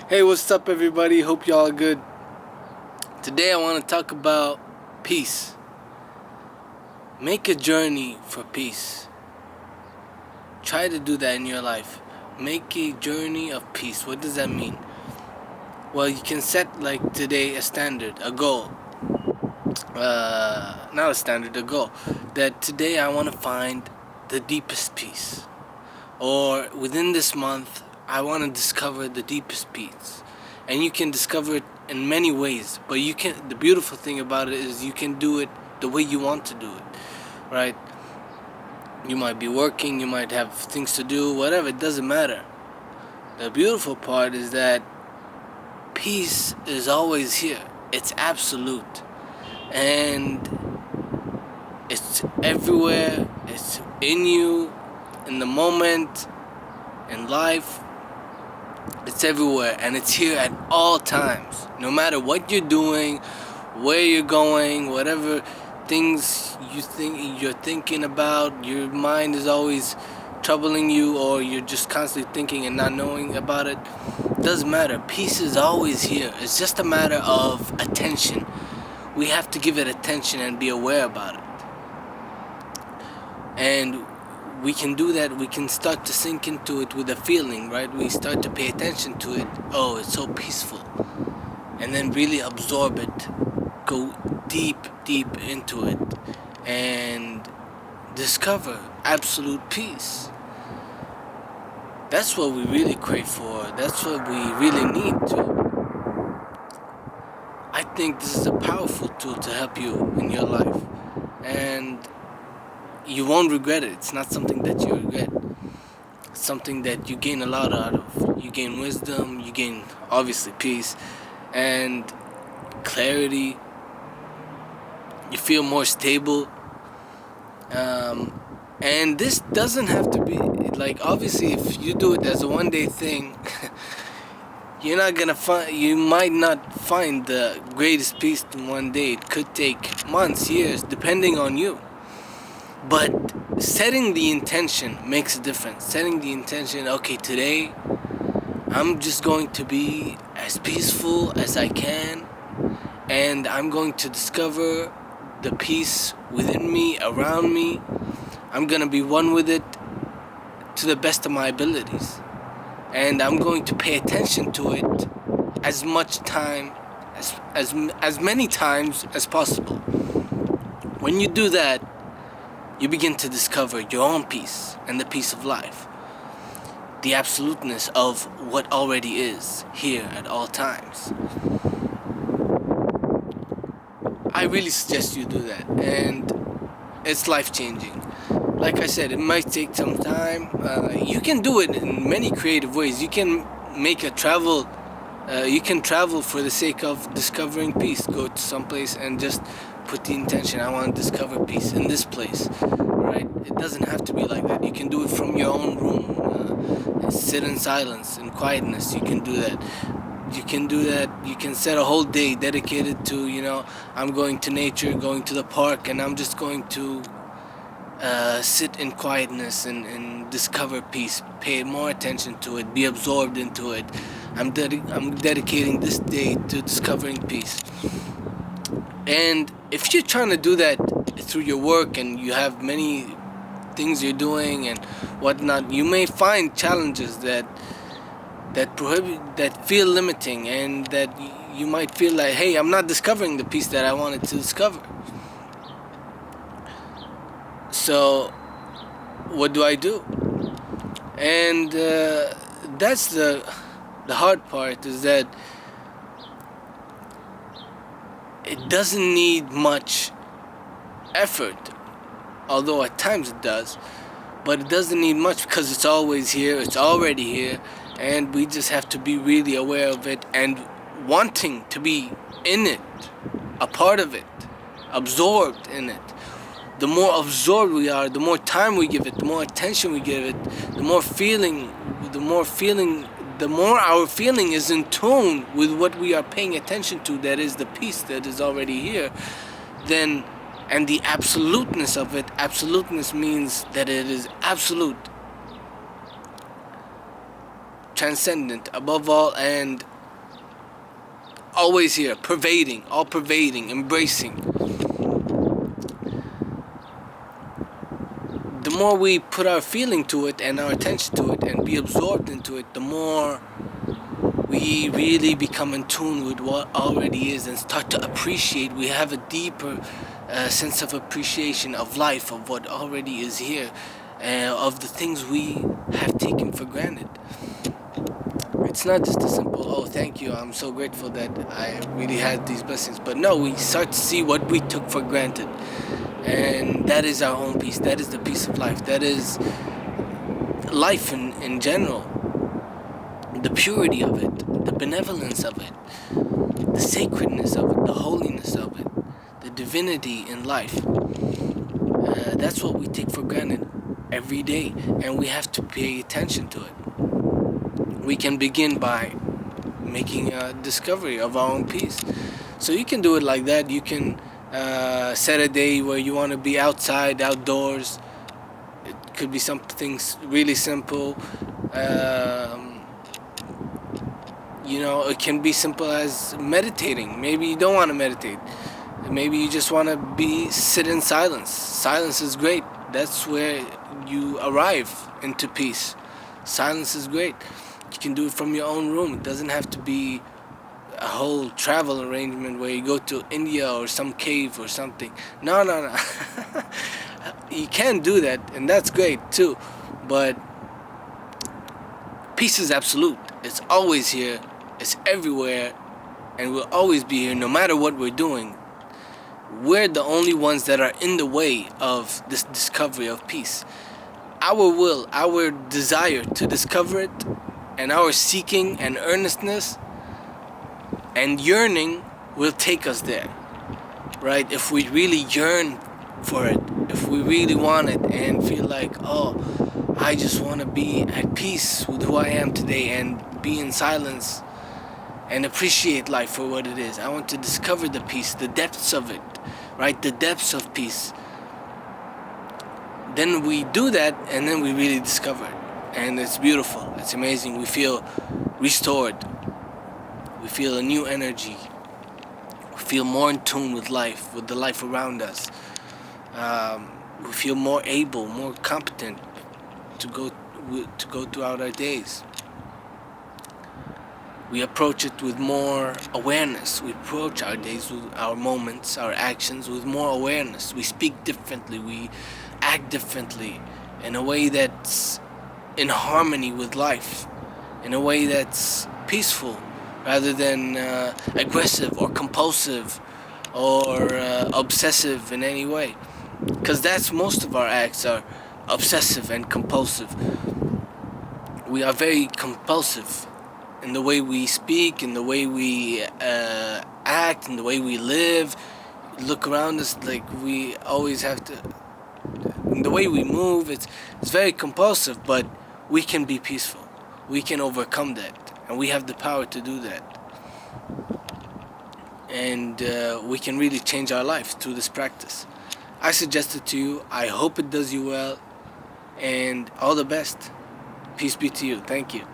Hey, what's up, everybody? Hope y'all are good. Today, I want to talk about peace. Make a journey for peace. Try to do that in your life. Make a journey of peace. What does that mean? Well, you can set, like today, a standard, a goal. Not a standard, a goal. That today I want to find the deepest peace. Or within this month, I want to discover the deepest peace. And you can discover it in many ways, but the beautiful thing about it is you can do it the way you want to do it, right? You might be working, you might have things to do, whatever, it doesn't matter. The beautiful part is that peace is always here. It's absolute. And it's everywhere. It's in you, in the moment, in life. It's everywhere, and it's here at all times. No matter what you're doing, where you're going, whatever things you're thinking about, your mind is always troubling you, or you're just constantly thinking and not knowing about it. Doesn't matter. Peace is always here. It's just a matter of attention. We have to give it attention and be aware about it. And we can do that. We can start to sink into it with a feeling, right? We start to pay attention to it. Oh, it's so peaceful. And then really absorb it. Go deep into it. And discover absolute peace. That's what we really crave for. That's what we really need to. I think this is a powerful tool to help you in your life. And you won't regret it. It's not something that you regret. It's something that you gain a lot out of. You gain wisdom, you gain, obviously, peace and clarity. You feel more stable. And this doesn't have to be, like, obviously, if you do it as a one-day thing, you might not find the greatest peace in one day. It could take months, years, depending on you. But setting the intention makes a difference. Setting the intention, okay, today I'm just going to be as peaceful as I can, and I'm going to discover the peace within me, around me. I'm going to be one with it to the best of my abilities. And I'm going to pay attention to it as much time, as many times as possible. When you do that, you begin to discover your own peace and the peace of life. The absoluteness of what already is here at all times. I really suggest you do that, and it's life-changing. Like I said, it might take some time. You can do it in many creative ways. You can make a travel. You can travel for the sake of discovering peace. Go to some place and just put the intention, I want to discover peace in this place, right? It doesn't have to be like that. You can do it from your own room. Sit in silence, in quietness. You can do that. You can do that. You can set a whole day dedicated to, I'm going to nature, going to the park, and I'm just going to sit in quietness and discover peace. Pay more attention to it. Be absorbed into it. I'm dedicating this day to discovering peace. And if you're trying to do that through your work and you have many things you're doing and whatnot, you may find challenges that feel limiting, and that you might feel like, hey, I'm not discovering the peace that I wanted to discover. So what do I do? And that's the hard part, is that it doesn't need much effort, although at times it does, but it doesn't need much because it's always here, it's already here, and we just have to be really aware of it and wanting to be in it, a part of it, absorbed in it. The more absorbed we are, the more time we give it, the more attention we give it, the more our feeling is in tune with what we are paying attention to, that is the peace that is already here, then, and the absoluteness of it. Absoluteness means that it is absolute, transcendent, above all, and always here, pervading, all pervading, embracing. The more we put our feeling to it and our attention to it and be absorbed into it, the more we really become in tune with what already is and start to appreciate. We have a deeper sense of appreciation of life, of what already is here, of the things we have taken for granted. It's not just a simple, oh, thank you, I'm so grateful that I really had these blessings. But no, we start to see what we took for granted. And that is our own peace. That is the peace of life. That is life in general. The purity of it, the benevolence of it, the sacredness of it, the holiness of it, the divinity in life. That's what we take for granted every day, and we have to pay attention to it. We can begin by making a discovery of our own peace. So you can do it like that. You can set a day where you want to be outside, outdoors. It could be something really simple. It can be simple as meditating. Maybe you don't want to meditate. Maybe you just want to sit in silence. Silence is great. That's where you arrive into peace. Silence is great. You can do it from your own room. It doesn't have to be a whole travel arrangement where you go to India or some cave or something. No. You can do that, and that's great too. But peace is absolute. It's always here. It's everywhere, and will always be here no matter what we're doing. We're the only ones that are in the way of this discovery of peace. Our will, our desire to discover it, and our seeking and earnestness and yearning will take us there, right? If we really yearn for it, if we really want it and feel like, oh, I just want to be at peace with who I am today and be in silence and appreciate life for what it is. I want to discover the peace, the depths of it, right? The depths of peace. Then we do that, and then we really discover it. And it's beautiful. It's amazing. We feel restored. We feel a new energy. We feel more in tune with life, with the life around us. We feel more able, more competent to go throughout our days. We approach it with more awareness. We approach our days, with our moments, our actions with more awareness. We speak differently. We act differently in a way that's in harmony with life, in a way that's peaceful rather than aggressive or compulsive or obsessive in any way. Because that's most of our acts are obsessive and compulsive. We are very compulsive in the way we speak, in the way we act, in the way we live. Look around us, like we always have to. In the way we move, it's very compulsive, but we can be peaceful. We can overcome that, and we have the power to do that. And we can really change our life through this practice. I suggest it to you. I hope it does you well, and all the best. Peace be to you. Thank you.